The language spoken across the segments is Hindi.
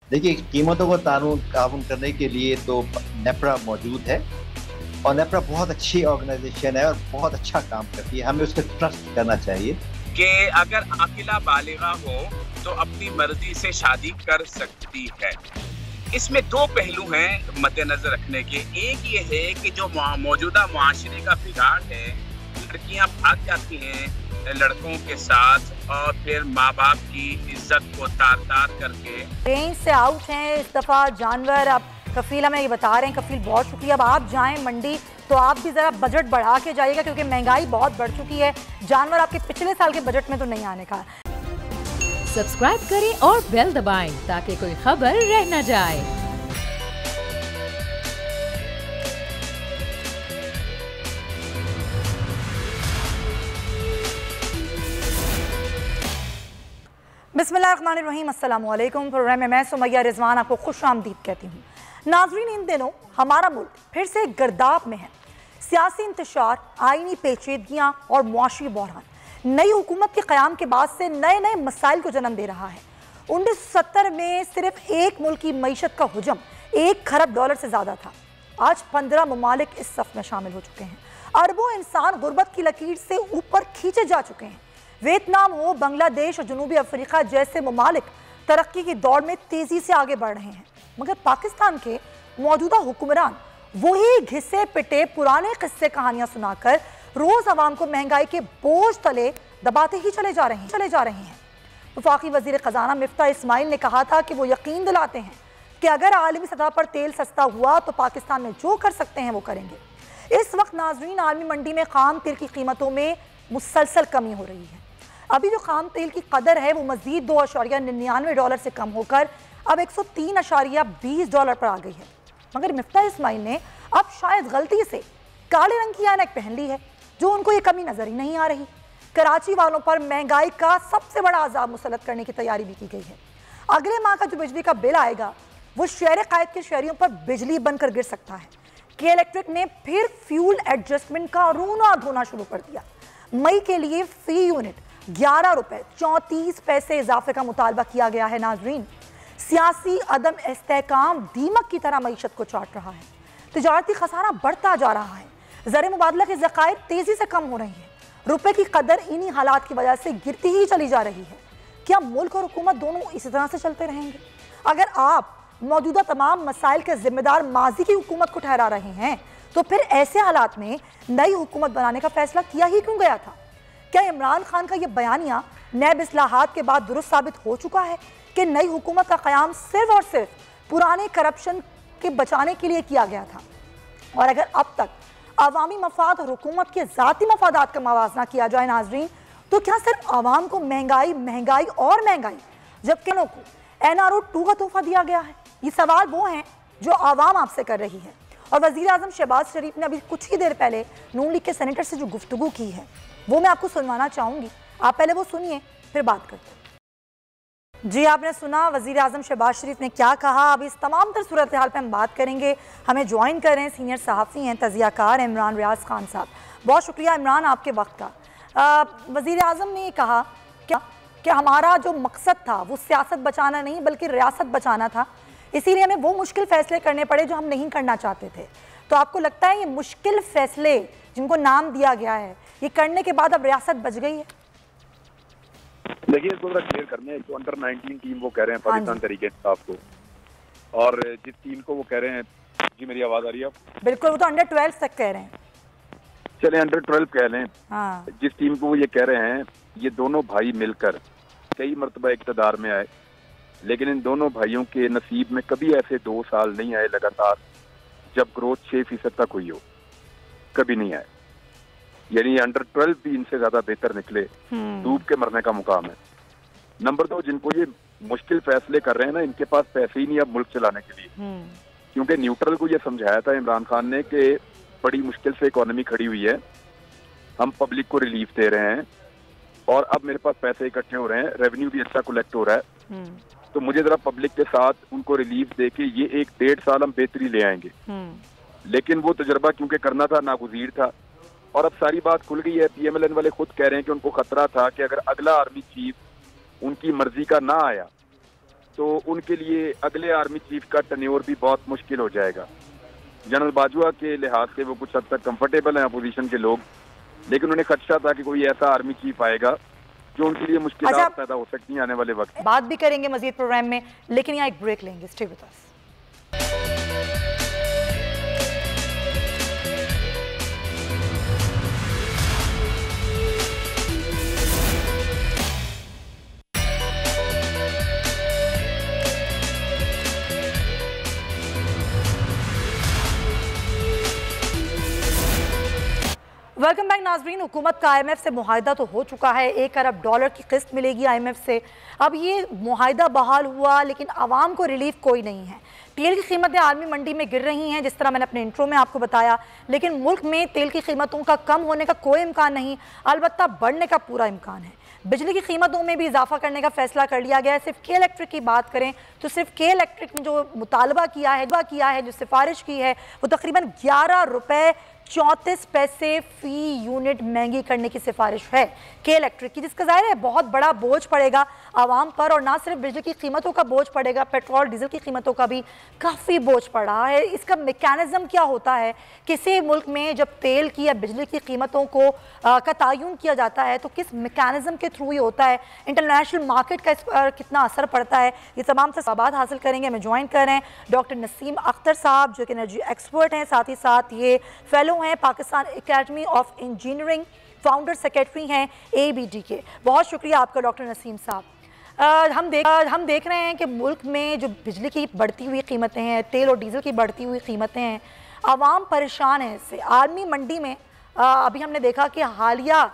देखिए, कीमतों को काबू करने के लिए तो नेपरा मौजूद है। और नेपरा बहुत अच्छी ऑर्गेनाइजेशन है और बहुत अच्छा काम करती है, हमें उस पर ट्रस्ट करना चाहिए। कि अगर आकिला बालिगा हो तो अपनी मर्जी से शादी कर सकती है। इसमें दो पहलू हैं मद्देनजर रखने के। एक ये है कि जो मौजूदा मुआशरे का बिगाड़ है, लड़कियां भाग जाती हैं लड़कों के साथ और फिर माँ बाप की इज्जत को तार तार करके रेंज से आउट हैं इस दफ़ा जानवर। अब कफील हमें ये बता रहे हैं, कफील बहुत शुक्रिया। अब आप जाएं मंडी तो आप भी ज़रा बजट बढ़ा के जाइएगा क्योंकि महंगाई बहुत बढ़ चुकी है। जानवर आपके पिछले साल के बजट में तो नहीं आने का। सब्सक्राइब करें और बेल दबाएं ताकि कोई खबर रह न जाए। बिस्मिल्लाहिर्रहमानिर्रहीम, अस्सलाम वालेकुम। प्रोग्राम में मैं सुमैया रिजवान आपको खुश आमदीद कहती हूँ। नाजरीन, इन दिनों हमारा मुल्क फिर से गर्दाब में है। सियासी इंतशार, आईनी पेचीदगियाँ और मुआशी बहरान नई हुकूमत के क़याम के बाद से नए नए मसाइल को जन्म दे रहा है। 1970 में सिर्फ एक मुल्क की मईशत का हुजम $1 खरब से ज़्यादा था। आज 15 ममालिक इस सफ़ में शामिल हो चुके हैं। अरबों इंसान गुर्बत की लकीर से ऊपर खींचे जा चुके हैं। वियतनाम हो, बांग्लादेश और जनूबी अफ्रीका जैसे ममालिक तरक्की की दौड़ में तेज़ी से आगे बढ़ रहे हैं, मगर पाकिस्तान के मौजूदा हुक्मरान वही घिसे पिटे पुराने किस्से कहानियां सुनाकर रोज़ आवाम को महंगाई के बोझ तले दबाते ही चले जा रहे हैं। वफाकी वज़ीर ख़जाना मिफ्ता इस्माइल ने कहा था कि वो यकीन दिलाते हैं कि अगर आलमी सतह पर तेल सस्ता हुआ तो पाकिस्तान में जो कर सकते हैं वो करेंगे। इस वक्त नाजरीन, आलमी मंडी में खाम तेल की कीमतों में मुसलसल कमी हो रही है। अभी जो खाम तेल की कदर है वो मजीद $2.99 से कम होकर अब $103.20 पर आ गई है। मगर मिफ्ता इस्माइल ने अब शायद गलती से काले रंग की ऐनक पहन ली है, जो उनको ये कमी नजर ही नहीं आ रही। कराची वालों पर महंगाई का सबसे बड़ा अजाब मुसलत करने की तैयारी भी की गई है। अगले माह का जो बिजली का बिल आएगा वो शहर कायद के शहरियों पर बिजली बनकर गिर सकता है कि इलेक्ट्रिक ने फिर फ्यूल एडजस्टमेंट का रोना धोना शुरू कर दिया। मई के लिए फी यूनिट $11.34 इजाफे का मुतालबा किया गया है। नाजरीन, सियासी अदम इस्तेहकाम दीमक की तरह मईशत को चाट रहा है। तिजारती खसारा बढ़ता जा रहा है। ज़र मुबादला के ज़खायर तेज़ी से कम हो रही हैं। रुपए की कदर इन्हीं हालात की वजह से गिरती ही चली जा रही है। क्या मुल्क और हुकूमत दोनों इसी तरह से चलते रहेंगे? अगर आप मौजूदा तमाम मसाइल के जिम्मेदार माजी की हुकूमत को ठहरा रहे हैं तो फिर ऐसे हालात में नई हुकूमत बनाने का फैसला किया ही क्यों गया था? क्या इमरान खान का यह बयानिया नैब इस्लाहात के बाद दुरुस्त साबित हो चुका है कि नई हुकूमत का क़याम सिर्फ और सिर्फ पुराने करप्शन के बचाने के लिए किया गया था? और अगर अब तक अवामी मफाद और हुकूमत के ज़ाती मफादात का मवाजना किया जाए नाजरीन, तो क्या सिर्फ आवाम को महंगाई और महंगाई जबकि लोगों को NRO 2 का तोहफा दिया गया है? ये सवाल वो हैं जो आवाम आपसे कर रही है। और वज़ीर आज़म शहबाज शरीफ ने अभी कुछ ही देर पहले नून लीग के सेनेटर से जो गुफ्तगू की है वो मैं आपको सुनवाना चाहूँगी। आप पहले वो सुनिए, फिर बात करते हैं। जी, आपने सुना वज़ीर आज़म शहबाज शरीफ ने क्या कहा। अब इस तमाम तर सूरत हाल पर हम बात करेंगे। हमें ज्वाइन कर रहे हैं सीनियर सहाफ़ी हैं, तज़ियाकार इमरान रियाज खान साहब। बहुत शुक्रिया इमरान आपके वक्त का। वज़ीर आज़म ने कहा कि हमारा जो मकसद था वो सियासत बचाना नहीं बल्कि रियासत बचाना था, इसीलिए हमें वो मुश्किल फ़ैसले करने पड़े जो हम नहीं करना चाहते थे। तो आपको लगता है ये मुश्किल फ़ैसले जिनको नाम दिया गया है ये करने के बाद अब रियासत बच गई है? देखिए, इसको क्लियर करने हैं। जो अंडर 19 टीम वो कह रहे हैं पाकिस्तान तरीके इंसाफ को, और जिस टीम को वो कह रहे हैं, जी मेरी आवाज आ रही है? बिल्कुल, वो तो अंडर 12 तक कह रहे हैं। चले अंडर 12 कह लें। हाँ। जिस टीम को वो ये कह रहे हैं, ये दोनों भाई मिलकर कई मरतबा इक़्तिदार में आए, लेकिन इन दोनों भाइयों के नसीब में कभी ऐसे 2 साल नहीं आए लगातार जब ग्रोथ 6% तक हुई हो, कभी नहीं आए। यानी अंडर 12 भी इनसे ज्यादा बेहतर निकले, डूब के मरने का मुकाम है। नंबर 2, जिनको ये मुश्किल फैसले कर रहे हैं ना, इनके पास पैसे ही नहीं अब मुल्क चलाने के लिए। क्योंकि न्यूट्रल को ये समझाया था इमरान खान ने कि बड़ी मुश्किल से इकोनॉमी खड़ी हुई है, हम पब्लिक को रिलीफ दे रहे हैं और अब मेरे पास पैसे इकट्ठे हो रहे हैं, रेवेन्यू भी अच्छा कलेक्ट हो रहा है, तो मुझे जरा पब्लिक के साथ उनको रिलीफ दे के ये 1-1.5 साल हम बेहतरी ले आएंगे। लेकिन वो तजर्बा क्योंकि करना था नागुज़ीर था, और अब सारी बात खुल गई है। PMLN वाले खुद कह रहे हैं कि उनको खतरा था कि अगर अगला आर्मी चीफ उनकी मर्जी का ना आया तो उनके लिए अगले आर्मी चीफ का टन्योर भी बहुत मुश्किल हो जाएगा। जनरल बाजवा के लिहाज से वो कुछ हद तक कंफर्टेबल हैं अपोजिशन के लोग, लेकिन उन्हें खदशा था कि कोई ऐसा आर्मी चीफ आएगा जो उनके लिए मुश्किलात पैदा हो सकती हैं आने वाले वक्त। बात भी करेंगे मजीद प्रोग्राम में, लेकिन यहाँ एक ब्रेक लेंगे। Stay with us. Welcome back नाजरीन। हुकूमत का IMF से मुआहिदा तो हो चुका है, $1 अरब की किस्त मिलेगी IMF से। अब ये मुआहिदा बहाल हुआ, लेकिन आवाम को रिलीफ कोई नहीं है। तेल की कीमतें आलमी मंडी में गिर रही हैं, जिस तरह मैंने अपने इंट्रो में आपको बताया, लेकिन मुल्क में तेल की कीमतों का कम होने का कोई इम्कान नहीं, अलबत्ता बढ़ने का पूरा इम्कान है। बिजली की कीमतों में भी इजाफा करने का फैसला कर लिया गया है। सिर्फ के इलेक्ट्रिक की बात करें तो सिर्फ के इलेक्ट्रिक ने जो मुतालबा किया है, जो सिफारिश की है, वो तकरीबन ₹11.34 फी यूनिट महंगी करने की सिफारिश है के इलेक्ट्रिक की, जिसका ज़ाहिर है बहुत बड़ा बोझ पड़ेगा आवाम पर। और ना सिर्फ बिजली की कीमतों का बोझ पड़ेगा, पेट्रोल डीजल की कीमतों का भी काफ़ी बोझ पड़ रहा है। इसका मैकेनिज़्म क्या होता है? किसी मुल्क में जब तेल की या बिजली की कीमतों को का तयन किया जाता है तो किस मैकेनिज़्म के थ्रू ही होता है? इंटरनेशनल मार्केट का इस पर कितना असर पड़ता है? ये तमाम सवाल हासिल करेंगे। हमें ज्वाइन कर रहे हैं डॉक्टर नसीम अख्तर साहब, जो कि एनर्जी एक्सपर्ट हैं, साथ ही साथ ये फेलो हैं Pakistan academy of engineering, founder secretary हैं ABD के। बहुत शुक्रिया आपका डॉक्टर नसीम साहब। हम देख रहे हैं कि मुल्क में जो बिजली की बढ़ती हुई कीमतें हैं, तेल और डीजल की बढ़ती हुई कीमतें हैं, आवाम परेशान है इससे। आर्मी मंडी में अभी हमने देखा कि हालिया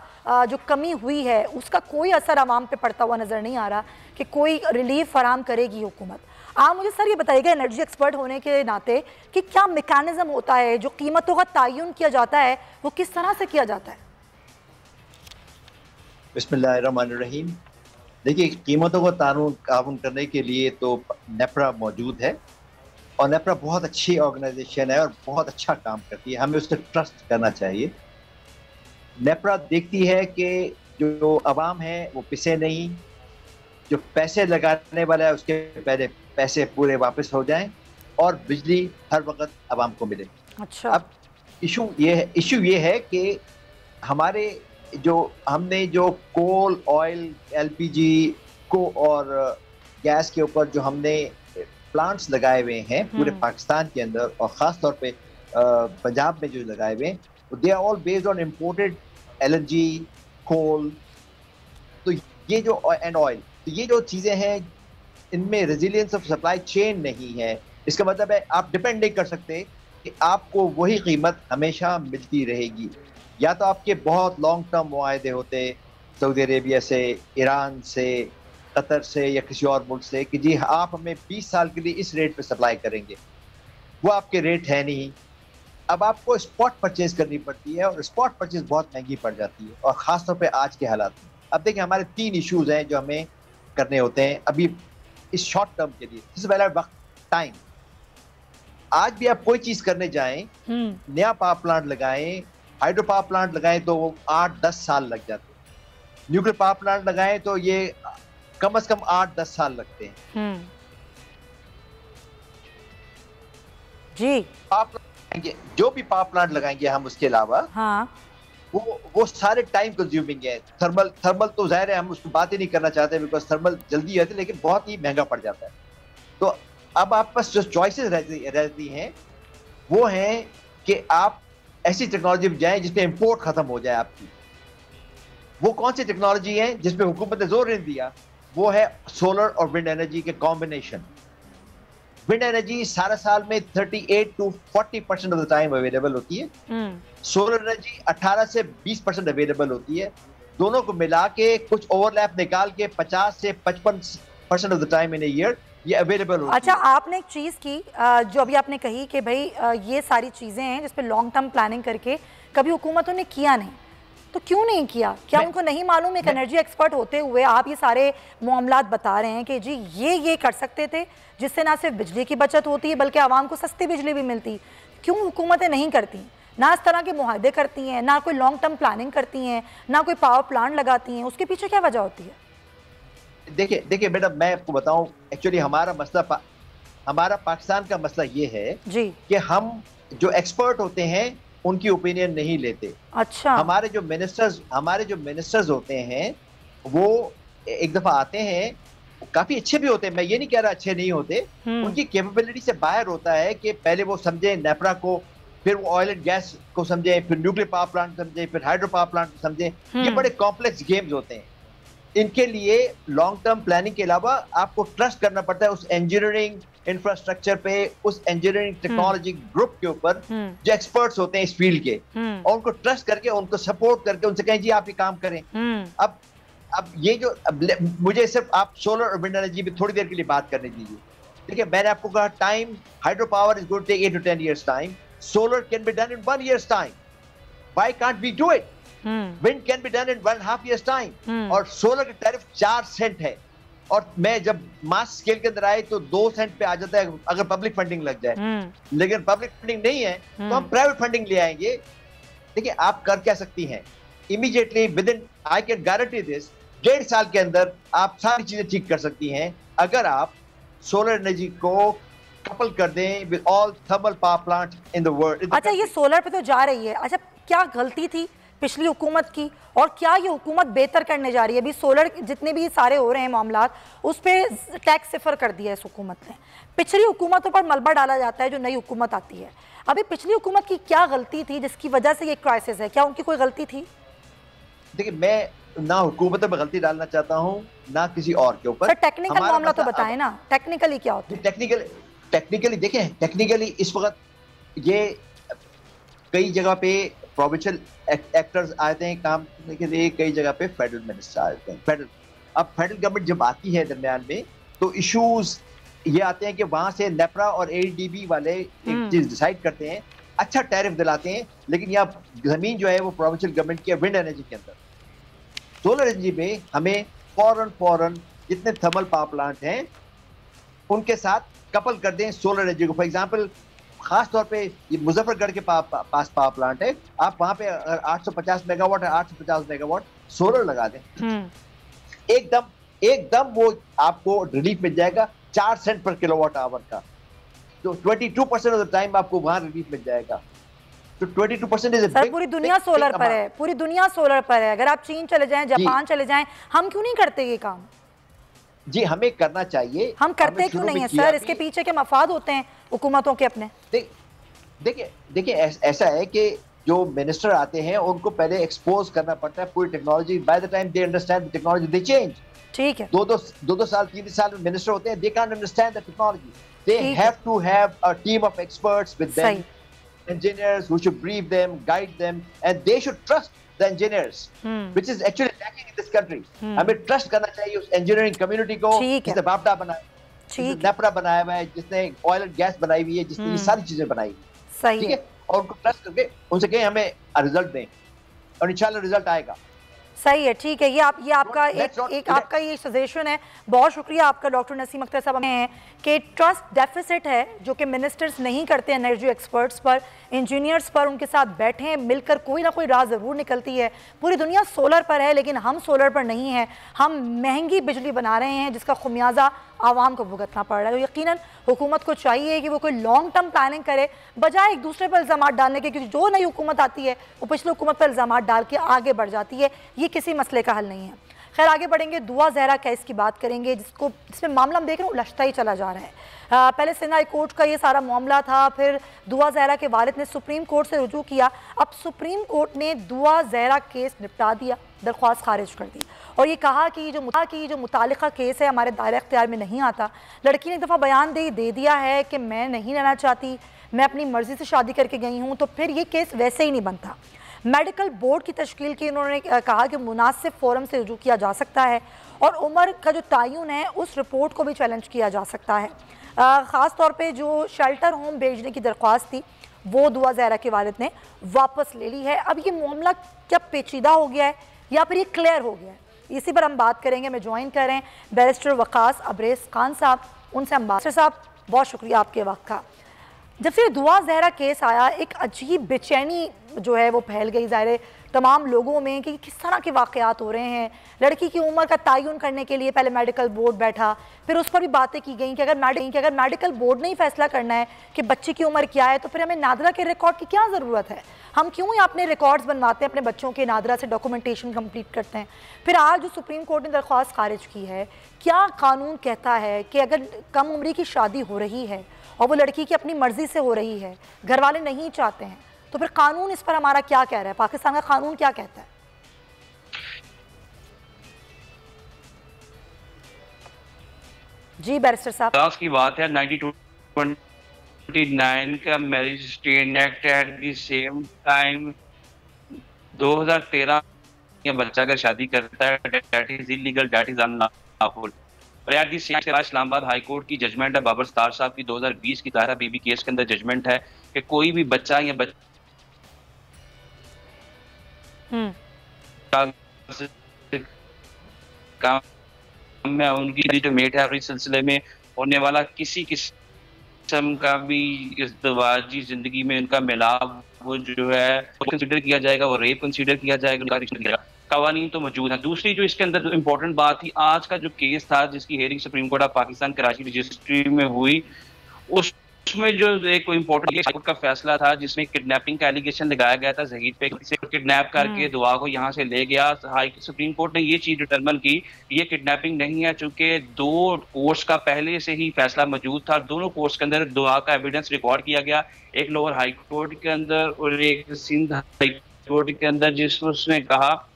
जो कमी हुई है उसका कोई असर आवाम पे पड़ता हुआ नज़र नहीं आ रहा कि कोई रिलीफ फराम करेगी हुकूमत। आप मुझे सर ये बताइएगा एनर्जी एक्सपर्ट होने के नाते कि क्या मैकेनिज़्म होता है जो कीमतों का तयन किया जाता है, वो किस तरह से किया जाता है? बिस्मिल्लाहिर्रहमानिर्रहीम। देखिए, कीमतों को काबू करने के लिए तो नेपरा मौजूद है और नेपरा बहुत अच्छी ऑर्गेनाइजेशन है और बहुत अच्छा काम करती है। हमें उससे ट्रस्ट करना चाहिए। नेपरा देखती है कि जो अवाम है वो पिसे नहीं, जो पैसे लगाने वाला है उसके पहले पैसे पूरे वापस हो जाएं और बिजली हर वक्त आवाम को मिले। अच्छा। अब इशू ये है कि हमारे हमने जो कोल, ऑयल, LPG को और गैस के ऊपर जो हमने प्लांट्स लगाए हुए हैं पूरे पाकिस्तान के अंदर और ख़ास तौर पे पंजाब में जो लगाए हुए हैं, they are all based on imported LNG, coal, तो ये जो एंड ऑयल, तो ये जो चीज़ें हैं इनमें रेजिलियंस ऑफ सप्लाई चेन नहीं है। इसका मतलब है आप डिपेंड नहीं कर सकते कि आपको वही कीमत हमेशा मिलती रहेगी। या तो आपके बहुत लॉन्ग टर्म मुआहदे होते सऊदी अरेबिया से, ईरान से, कतर से या किसी और मुल्क से कि जी आप हमें 20 साल के लिए इस रेट पे सप्लाई करेंगे, वो आपके रेट है नहीं। अब आपको स्पॉट परचेज करनी पड़ती है और स्पॉट परचेज बहुत महंगी पड़ जाती है और ख़ास तौर पे आज के हालात में। अब देखिए, हमारे 3 इश्यूज हैं जो हमें करने होते हैं अभी इस शॉर्ट टर्म के लिए। सबसे पहला वक्त, टाइम। आज भी आप कोई चीज करने जाएं, नया पावर प्लांट लगाएं, हाइड्रो पावर प्लांट लगाएं तो 8-10 साल लग जाते हैं। न्यूक्लियर पावर प्लांट लगाएं तो ये कम से कम 8-10 साल लगते हैं। जी, जो भी पावर प्लांट लगाएंगे हम, उसके अलावा हाँ, वो सारे टाइम कंज्यूमिंग है। थर्मल तो जाहिर है हम उसकी बात ही नहीं करना चाहते बिकॉज थर्मल जल्दी आती है लेकिन बहुत ही महंगा पड़ जाता है। तो अब आप पास जो चॉइसेस रहती हैं वो हैं कि आप ऐसी टेक्नोलॉजी में जाएं जिसमें इंपोर्ट खत्म हो जाए आपकी। वो कौन सी टेक्नोलॉजी है जिसपे हुकूमत ने जोर नहीं दिया? वो है सोलर और विंड एनर्जी के कॉम्बिनेशन। विंड एनर्जी सारा साल में 38 to 40% of the time available होती है। सोलर एनर्जी 18 से 20% अवेलेबल होती है। दोनों को मिला के कुछ ओवरलैप निकाल के 50 से 55% of the time in a year ये अवेलेबल होती है। अच्छा, आपने एक चीज़ की जो अभी आपने कही कि भाई ये सारी चीज़ें हैं जिस पे लॉन्ग टर्म प्लानिंग करके कभी हुकूमतों ने किया नहीं, तो क्यों नहीं किया? क्या उनको नहीं मालूम? एक एनर्जी एक्सपर्ट होते हुए आप ये सारे मामलात बता रहे हैं कि जी ये कर सकते थे जिससे ना सिर्फ बिजली की बचत होती है बल्कि आवाम को सस्ती बिजली भी मिलती। क्यों हुकूमतें नहीं करती? ना इस तरह के मुआहदे करती हैं, ना कोई लॉन्ग टर्म प्लानिंग करती हैं, ना कोई पावर प्लांट लगाती हैं। उसके पीछे क्या वजह होती है? देखिए मैडम, मैं आपको बताऊं, एक्चुअली हमारा पाकिस्तान का मसला ये है जी कि हम जो एक्सपर्ट होते हैं उनकी ओपिनियन नहीं लेते। अच्छा। हमारे जो मिनिस्टर्स होते हैं वो एक दफा आते हैं, काफी अच्छे भी होते हैं, मैं ये नहीं कह रहा अच्छे नहीं होते, उनकी कैपेबिलिटी से बाहर होता है कि पहले वो समझे नेपरा को, फिर वो ऑयल एंड गैस को समझे, फिर न्यूक्लियर पावर प्लांट समझे, फिर हाइड्रो पावर प्लांट को समझे। ये बड़े कॉम्प्लेक्स गेम्स होते हैं। इनके लिए लॉन्ग टर्म प्लानिंग के अलावा आपको ट्रस्ट करना पड़ता है उस इंजीनियरिंग इंफ्रास्ट्रक्चर पे, उस इंजीनियरिंग टेक्नोलॉजी ग्रुप के ऊपर जो एक्सपर्ट्स होते हैं इस फील्ड के, और उनको ट्रस्ट करके, उनको सपोर्ट करके उनसे कहें जी आप ये काम करें। अब ये जो मुझे सिर्फ आप सोलर और विंड एनर्जी में थोड़ी देर के लिए बात करने दीजिए। देखिए मैंने आपको कहा time, hydro power is going to take 8 to 10 years time, solar can be done in 1 year's time, why can't we do it? Wind can be done in 1.5 years time, और सोलर की टैरिफ 4 सेंट है, और मैं जब मास स्केल के अंदर आए तो 2 सेंट पे आ जाता है अगर पब्लिक फंडिंग लग जाए। लेकिन पब्लिक फंडिंग नहीं है तो हम प्राइवेट फंडिंग ले आएंगे। देखिए आप कर क्या सकती हैं immediately, with in, I can guarantee this, 1.5 साल के अंदर आप सारी चीजें ठीक कर सकती हैं अगर आप सोलर एनर्जी को कपल कर दें with all thermal power plant in the world. अच्छा, ये सोलर पे तो जा रही है, अच्छा क्या गलती थी पिछली हुकूमत की, और क्या ये हुकूमत बेहतर करने जा रही है? अभी सोलर जितने भी सारे हो रहे हैं मामलात, उस पर टैक्स सिफर कर दिया है इस हुकूमत ने। पिछली हुकूमतों पर मलबा डाला जाता है जो नई हुकूमत आती है। अभी पिछली हुकूमत की क्या गलती थी जिसकी वजह से ये क्राइसिस है? क्या उनकी कोई गलती थी? देखिए मैं ना हुकूमत में गलती डालना चाहता हूँ ना किसी और के ऊपर। टेक्निकल मामला तो बताएं ना, टेक्निकली क्या होता है? टेक्निकली देखें, टेक्निकली इस वक्त ये कई जगह पे प्रोविंशियल एक्टर्स आते हैं काम करने के लिए, कई जगह पे फेडरल मिनिस्टर आते हैं। अब फेडरल गवर्नमेंट जब आती है दरमियान में तो इश्यूज ये आते हैं कि वहां से नेपरा और एडीबी वाले एक चीज डिसाइड करते हैं, अच्छा टैरिफ दिलाते हैं, लेकिन यहाँ जमीन जो है वो प्रोविंशियल गवर्नमेंट की है विंड एनर्जी के अंदर। सोलर एनर्जी में हमें फौरन जितने थर्मल पावर प्लांट हैं उनके साथ कपल कर दें सोलर एनर्जी को। फॉर एग्जांपल खास तौर पे ये मुजफ्फरगढ़ के पास पावर प्लांट है, आप वहां पे अगर 850 मेगावाट है, 850 मेगावाट सोलर लगा दें, एकदम वो आपको रिलीफ मिल जाएगा 4 सेंट पर किलोवाट आवर का, तो 22% ऑफ द टाइम आपको वहां रिलीफ मिल जाएगा। तो 22% इज सर पूरी दुनिया सोलर पर है, पूरी दुनिया सोलर पर है। अगर आप चीन चले जाएं, जापान चले जाएं, हम क्यों नहीं करते ये काम? जी हमें करना चाहिए। हम करते क्यों नहीं है सर? इसके पीछे के मफाद होते हैं हुकूमतों के अपने। देखिए ऐसा है कि जो मिनिस्टर आते हैं उनको पहले एक्सपोज करना पड़ता है पूरी technology. By the time they understand the technology they change. ठीक है, दो साल 3 साल में मिनिस्टर होते हैं, they can understand the technology, they have to have a team of experts with them, engineers who should brief them, guide them, and they should trust the engineers, which is actually lacking in this country. हमें trust करना चाहिए उस engineering community को जिसने बापटा बनाया, जिसने नेपरा बनाया हुआ है, जिसने ऑयल एंड गैस बनाई हुई है, जिसने ये सारी चीजें बनाई हुई, ठीक है, और उनको ट्रस्ट करके उनसे कहें हमें रिजल्ट दें, और इंशाल्लाह रिजल्ट आएगा। सही है, ठीक है, ये आपका एक आपका ये सजेशन है। बहुत शुक्रिया आपका डॉक्टर नसीम अख्तर साहब हैं कि ट्रस्ट डेफिसिट है जो कि मिनिस्टर्स नहीं करते एनर्जी एक्सपर्ट्स पर, इंजीनियर्स पर, उनके साथ बैठे हैं मिलकर, कोई ना कोई राह ज़रूर निकलती है। पूरी दुनिया सोलर पर है लेकिन हम सोलर पर नहीं हैं। हम महंगी बिजली बना रहे हैं जिसका खुमियाजा आवाम को भुगतना पड़ रहा है। तो यकीनन हुकूमत को चाहिए कि वो कोई लॉन्ग टर्म प्लानिंग करे बजाय एक दूसरे पर इल्ज़ाम डालने के, क्योंकि जो नई हुकूमत आती है वो पिछली हुकूमत पर इल्ज़ाम डाल के आगे बढ़ जाती है। ये किसी मसले का हल नहीं है। खैर आगे बढ़ेंगे, दुआ जहरा केस की बात करेंगे जिसमें मामला हम देख रहे हैं उलझता ही चला जा रहा है। पहले सिंध हाई कोर्ट का ये सारा मामला था, फिर दुआ जहरा के वालिद ने सुप्रीम कोर्ट से रुजू किया। अब सुप्रीम कोर्ट ने दुआ जहरा केस निपटा दिया, दरख्वास्त खारिज कर दी और ये कहा कि जो मुतालिका केस है हमारे दायरे इख्तियार में नहीं आता। लड़की ने एक दफ़ा बयान दे दिया है कि मैं नहीं रहना चाहती, मैं अपनी मर्ज़ी से शादी करके गई हूँ, तो फिर ये केस वैसे ही नहीं बनता। मेडिकल बोर्ड की तश्कील की उन्होंने कहा कि मुनासिब फोरम से रुजू किया जा सकता है और उम्र का जो तयन है उस रिपोर्ट को भी चैलेंज किया जा सकता है। ख़ास तौर पे जो शेल्टर होम भेजने की दरख्वास्त थी वो दुआ जहरा के वालिद ने वापस ले ली है। अब ये मामला क्या पेचीदा हो गया है या फिर ये क्लियर हो गया है, इसी पर हम बात करेंगे। मैं ज्वाइन करें बैरिस्टर वकास अब्रेस खान साहब, उनसे हम बात। साहब बहुत शुक्रिया आपके वक्त का। जब से दुआ जहरा केस आया एक अजीब बेचैनी जो है वो फैल गई। ज़ाहिर तमाम लोगों में कि किस तरह के वाक़यात हो रहे हैं। लड़की की उम्र का तयन करने के लिए पहले मेडिकल बोर्ड बैठा, फिर उस पर भी बातें की गई कि अगर मेडिकल बोर्ड ने ही फैसला करना है कि बच्चे की उम्र क्या है तो फिर हमें नादरा के रिकॉर्ड की क्या ज़रूरत है। हम क्यों ही अपने रिकॉर्ड्स बनवाते हैं, अपने बच्चों के नादरा से डॉक्यूमेंटेशन कंप्लीट करते हैं। फिर आज जो सुप्रीम कोर्ट ने दरख्वास्त खारिज की है, क्या कानून कहता है कि अगर कम उम्री की शादी हो रही है और वो लड़की की अपनी मर्जी से हो रही है, घर वाले नहीं चाहते हैं, तो फिर कानून इस पर हमारा क्या कह रहा है, पाकिस्तान का कानून क्या कहता है? जी बैरिस्टर साहब, की बात है 1929 का marriage state act at the same time 2013 या बच्चा अगर शादी करता है that is illegal, that is unlawful. और यार इस्लामाबाद हाई कोर्ट की जजमेंट है, बाबर सत्तार साहब की 2020 की तारा बीबी केस के अंदर जजमेंट है कि कोई भी बच्चा या में उनकी जो मेट है इस सिलसिले में होने वाला किसी किस्म का भी इज़्दिवाजी जिंदगी में उनका मिलाप वो जो है कंसीडर किया जाएगा, वो रेप कंसीडर किया जाएगा। कवानीन तो मौजूद है। दूसरी जो इसके अंदर इम्पोर्टेंट बात थी, आज का जो केस था जिसकी hearing supreme court of Pakistan Karachi registry में हुई, उसमें जो एक इम्पोर्टेंट का फैसला था जिसमें किडनैपिंग का एलिगेशन लगाया गया था जहीद पे, किसी को किडनैप करके दुआ को यहाँ से ले गया। सुप्रीम कोर्ट ने ये चीज डिटरमिन की ये किडनैपिंग नहीं है, चूंकि दो कोर्ट्स का पहले से ही फैसला मौजूद था, दोनों कोर्ट्स के अंदर दुआ का एविडेंस रिकॉर्ड किया गया, एक लोअर हाई कोर्ट के अंदर और एक सिंध हाई कोर्ट के अंदर, जिसमें उसने कहा।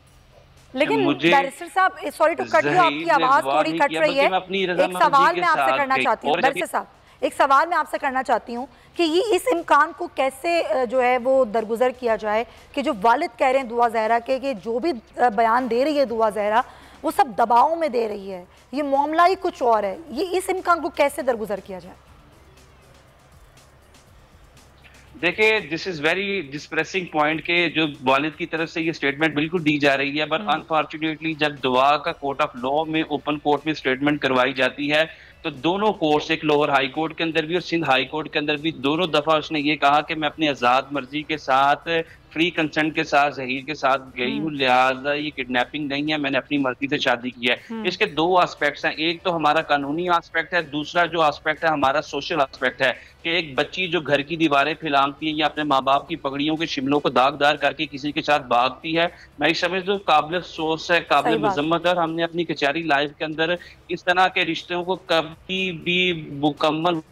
लेकिन बैरिस्टर साहब, सॉरी टू कट यू, आपकी आवाज थोड़ी कट रही है। एक सवाल मैं आपसे करना चाहती हूँ बैरिस्टर साहब, एक सवाल मैं आपसे करना चाहती हूँ कि ये इस इम्कान को कैसे जो है वो दरगुजर किया जाए कि जो वालिद कह रहे हैं दुआ ज़हरा के कि जो भी बयान दे रही है दुआ ज़हरा वो सब दबाव में दे रही है, ये मामला ही कुछ और है, ये इस इम्कान को कैसे दरगुजर किया जाए? देखिए, this is very dispersing point के जो वालिद की तरफ से ये स्टेटमेंट बिल्कुल दी जा रही है, बट अनफॉर्चुनेटली जब दुआ का कोर्ट ऑफ लॉ में ओपन कोर्ट में स्टेटमेंट करवाई जाती है तो दोनों कोर्ट्स, एक लोअर हाई कोर्ट के अंदर भी और सिंध हाई कोर्ट के अंदर भी, दोनों दफा उसने ये कहा कि मैं अपनी आजाद मर्जी के साथ फ्री कंसेंट के साथ जहीर के साथ गई हूँ, लिहाजा ये किडनैपिंग नहीं है, मैंने अपनी मर्जी से शादी की है। इसके दो एस्पेक्ट्स हैं, एक तो हमारा कानूनी एस्पेक्ट है, दूसरा जो एस्पेक्ट है हमारा सोशल एस्पेक्ट है कि एक बच्ची जो घर की दीवारें फैलाती है या अपने माँ बाप की पगड़ियों के शिमलों को दागदार करके किसी के साथ भागती है, मैं समझ दो काबिल अफसोस है, काबिल मजम्मत है। और हमने अपनी कचहरी लाइफ के अंदर इस तरह के रिश्तों को कभी भी मुकम्मल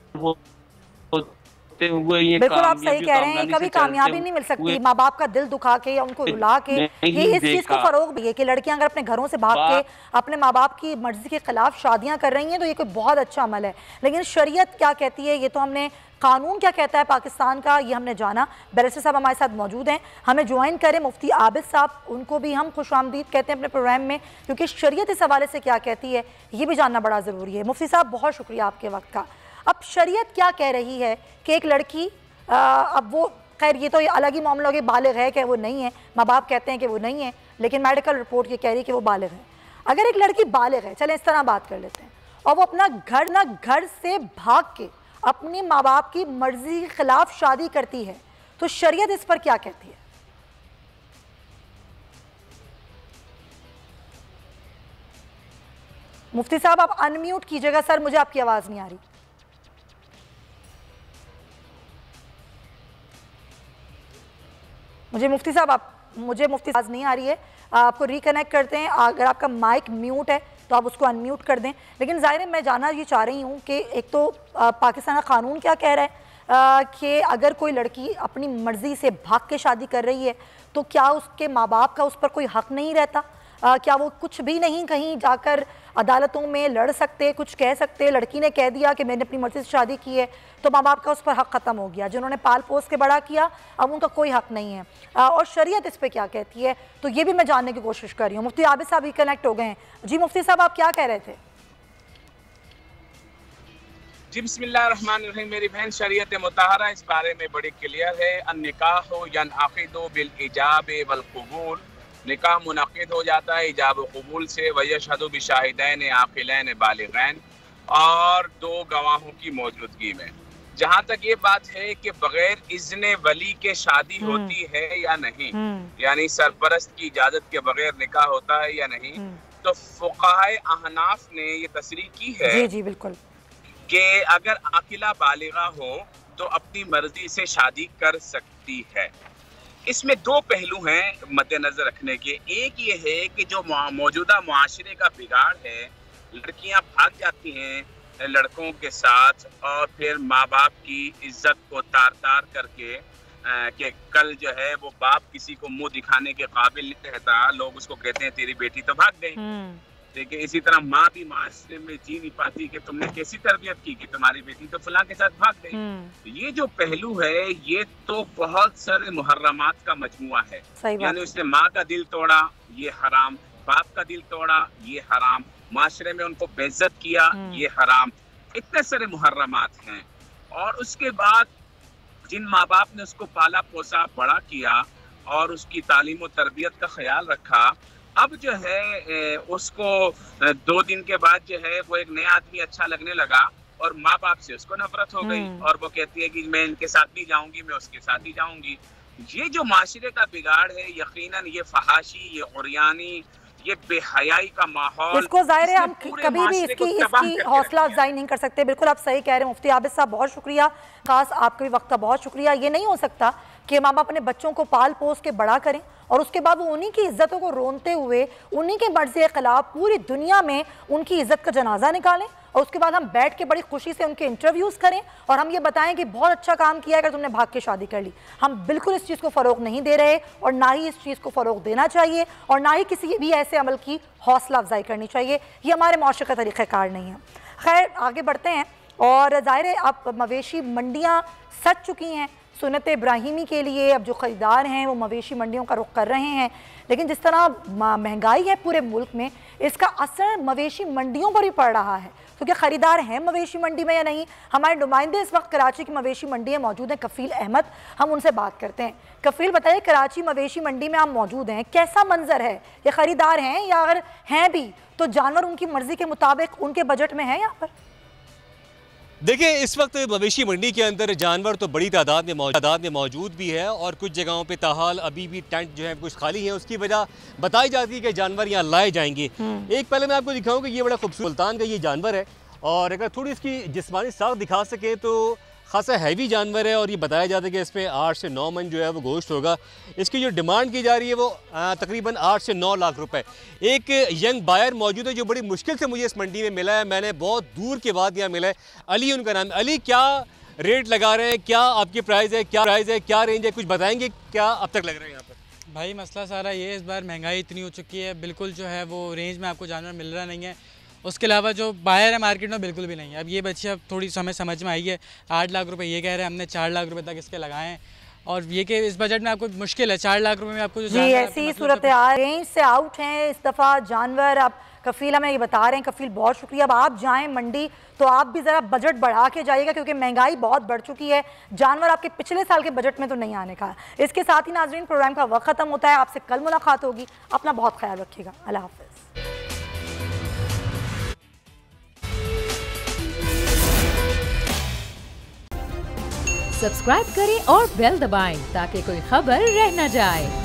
हुए ये बिल्कुल आप सही कह रहे हैं, कभी कामयाबी नहीं मिल सकती माँ बाप का दिल दुखा के या उनको रुला के। ये इस चीज को फरोग भी है कि लड़कियां अगर अपने घरों से भाग के अपने माँ बाप की मर्जी के खिलाफ शादियां कर रही हैं तो ये कोई बहुत अच्छा अमल है। लेकिन शरीयत क्या कहती है, ये तो हमने, कानून क्या कहता है पाकिस्तान का, ये हमने जाना। बैरिस्टर साहब हमारे साथ मौजूद हैं, हमें ज्वाइन करें मुफ्ती आबिद साहब, उनको भी हम खुशामदीद कहते हैं अपने प्रोग्राम में, क्योंकि शरीयत इस हवाले से क्या कहती है ये भी जानना बड़ा ज़रूरी है। मुफ्ती साहब बहुत शुक्रिया आपके वक्त का। अब शरीयत क्या कह रही है कि एक लड़की, अब वो खैर ये तो ये अलग ही मामला हो गया, बालिग है कि वो नहीं है, माँ बाप कहते हैं कि वो नहीं है, लेकिन मेडिकल रिपोर्ट ये कह रही है कि वो बालिग है। अगर एक लड़की बालिग है, चलें इस तरह बात कर लेते हैं, और वो अपना घर से भाग के अपनी माँ बाप की मर्जी के खिलाफ शादी करती है, तो शरीयत इस पर क्या कहती है? मुफ्ती साहब आप अनम्यूट कीजिएगा सर, मुझे आपकी आवाज नहीं आ रही। मुझे मुफ्ती साहब आवाज नहीं आ रही है, आपको रिकनेक्ट करते हैं। अगर आपका माइक म्यूट है तो आप उसको अनम्यूट कर दें। लेकिन ज़ाहिर है मैं जानना ये चाह रही हूँ कि एक तो पाकिस्तान का कानून क्या कह रहा है कि अगर कोई लड़की अपनी मर्ज़ी से भाग के शादी कर रही है तो क्या उसके माँ बाप का उस पर कोई हक़ नहीं रहता? क्या वो कुछ भी नहीं कहीं जाकर अदालतों में लड़ सकते, कुछ कह सकते? लड़की ने कह दिया कि मैंने अपनी मर्ज़ी से शादी की है तो माँ बाप का उस पर हक़ ख़त्म हो गया, जिन्होंने पाल पोस के बड़ा किया अब उनका कोई हक़ नहीं है। और शरीयत इस पर क्या कहती है, तो ये भी मैं जानने की कोशिश कर रही हूँ। मुफ्ती आबिद साहब ही कनेक्ट हो गए हैं। जी मुफ्ती साहब आप क्या कह रहे थे? जी बिस्मिल्लाहिर्रहमानिर्रहीम। मेरी बहन, शरीयत मुताहरा इस बारे में बड़ी क्लियर है। अन्निकाहु यनअक़िदु बिल इजाब वल क़बूल, निकाह मुनक़िद हो जाता है इजाब व क़बूल से, व यशहदु बिशाहिदैन आक़िलैन बालिग़ैन, और दो गवाहों की मौजूदगी में। जहां तक ये बात है कि बगैर इज़्ने वली के शादी होती है या नहीं, यानी सरपरस्त की इजाजत के बगैर निकाह होता है या नहीं, तो फुक़हाए अहनाफ ने ये तस्रीह की है जी जी बिल्कुल कि अगर आकिला बालिगा हो तो अपनी मर्जी से शादी कर सकती है। इसमें दो पहलू हैं मद्देनजर रखने के। एक ये है कि जो मौजूदा मुआशरे का बिगाड़ है, लड़कियां भाग जाती हैं लड़कों के साथ और फिर माँ बाप की इज्जत को तार तार करके कि कल जो है वो बाप किसी को मुंह दिखाने के काबिल नहीं रहता, लोग उसको कहते हैं तेरी बेटी तो भाग गई। देखिए इसी तरह माँ भी माशरे में जी नहीं पाती कि तुमने कैसी तरबियत की कि तुम्हारी बेटी तो फलां के साथ भाग गई। तो ये जो पहलू है ये तो बहुत सारे मुहर्रमात का मजमुआ है, यानी उसने माँ का दिल तोड़ा ये हराम, बाप का दिल तोड़ा ये हराम, माशरे में उनको बेइज्जत किया ये हराम, इतने सारे मुहर्रमात हैं। और उसके बाद जिन माँ बाप ने उसको पाला पोसा बड़ा किया और उसकी तालीम और तरबियत का ख्याल रखा, अब जो है उसको 2 दिन के बाद जो है वो एक नया आदमी अच्छा लगने लगा और माँ बाप से उसको नफरत हो गई और वो कहती है कि मैं इनके साथ नहीं जाऊंगी, मैं उसके साथ ही जाऊंगी। ये जो माशरे का बिगाड़ है यकीनन ये फहाशी, ये उरियानी, ये बेहयाई का माहौल, इसको जाहिर है हम कभी भी इसकी हौसला अफजाई नहीं कर सकते। बिल्कुल आप सही कह रहे हैं मुफ्ती आबिद साहब, बहुत शुक्रिया, खास आपके भी वक्त का बहुत शुक्रिया। ये नहीं हो सकता कि माँ बाप अपने बच्चों को पाल पोस के बड़ा करें और उसके बाद वो उन्हीं की इज्जतों को रोनते हुए उन्हीं के मर्जी के खिलाफ पूरी दुनिया में उनकी इज्जत का जनाजा निकालें और उसके बाद हम बैठ के बड़ी खुशी से उनके इंटरव्यूज़ करें और हम ये बताएं कि बहुत अच्छा काम किया अगर तुमने भाग के शादी कर ली। हम बिल्कुल इस चीज़ को फ़रोग नहीं दे रहे और ना ही इस चीज़ को फ़रोग देना चाहिए और ना ही किसी भी ऐसे अमल की हौसला अफजाई करनी चाहिए। ये हमारे माशरे का तरीक़ाकार नहीं है। खैर आगे बढ़ते हैं और ज़ाहिर है अब मवेशी मंडियाँ सज चुकी हैं सुन्नत इब्राहिमी के लिए। अब जो ख़रीदार हैं वो मवेशी मंडियों का रुख कर रहे हैं, लेकिन जिस तरह महंगाई है पूरे मुल्क में इसका असर मवेशी मंडियों पर भी पड़ रहा है। तो क्या ख़रीदार हैं मवेशी मंडी में या नहीं? हमारे नुमाइंदे इस वक्त कराची की मवेशी मंडी में मौजूद हैं, कफ़ील अहमद, हम उनसे बात करते हैं। कफ़ील बताइए, कराची मवेशी मंडी में आप मौजूद हैं, कैसा मंजर है? ये ख़रीदार हैं या अगर हैं भी तो जानवर उनकी मर्ज़ी के मुताबिक उनके बजट में है यहाँ पर? देखिए इस वक्त मवेशी मंडी के अंदर जानवर तो बड़ी तादाद में मौजूद भी है और कुछ जगहों पे ताहाल अभी भी टेंट जो है कुछ खाली है। उसकी वजह बताई जाती है कि जानवर यहाँ लाए जाएंगे। एक पहले मैं आपको दिखाऊँ कि ये बड़ा खूबसूरत सुल्तान का ये जानवर है और अगर थोड़ी इसकी जिस्मानी साख दिखा सके तो खासा हैवी जानवर है और ये बताया जाता है कि इसमें 8 से 9 मन जो है वो गोश्त होगा। इसकी जो डिमांड की जा रही है वो तकरीबन 8 से 9 लाख रुपए। एक यंग बायर मौजूद है जो बड़ी मुश्किल से मुझे इस मंडी में मिला है, मैंने बहुत दूर के बाद यहाँ मिला है। अली उनका नाम। अली, क्या रेट लगा रहे हैं, क्या आपकी प्राइस है, क्या रेंज है, कुछ बताएंगे क्या अब तक लग रहा है यहाँ पर? भाई मसला सारा ये है, इस बार महंगाई इतनी हो चुकी है, बिल्कुल जो है वो रेंज में आपको जानवर मिल रहा नहीं है। उसके अलावा जो बायर है मार्केट में बिल्कुल भी नहीं है। अब ये बच्ची अब थोड़ी समय समझ में आई है, 8 लाख रुपए ये कह रहे हैं, हमने 4 लाख रुपए तक इसके लगाए हैं और ये कि इस बजट में आपको मुश्किल है 4 लाख रुपए में आपको जो ऐसी सूरत रेंज से आउट हैं इस दफ़ा जानवर। अब कफ़ील हमें ये बता रहे हैं, कफ़ील बहुत शुक्रिया। अब आप जाएँ मंडी तो आप भी ज़रा बजट बढ़ा के जाइएगा क्योंकि महंगाई बहुत बढ़ चुकी है। जानवर आपके पिछले साल के बजट में तो नहीं आने का। इसके साथ ही नाज़रीन प्रोग्राम का वक्त ख़त्म होता है, आपसे कल मुलाकात होगी, अपना बहुत ख्याल रखिएगा, अल्लाह हाफ़िज़। सब्सक्राइब करें और बेल दबाएं ताकि कोई खबर रह न जाए।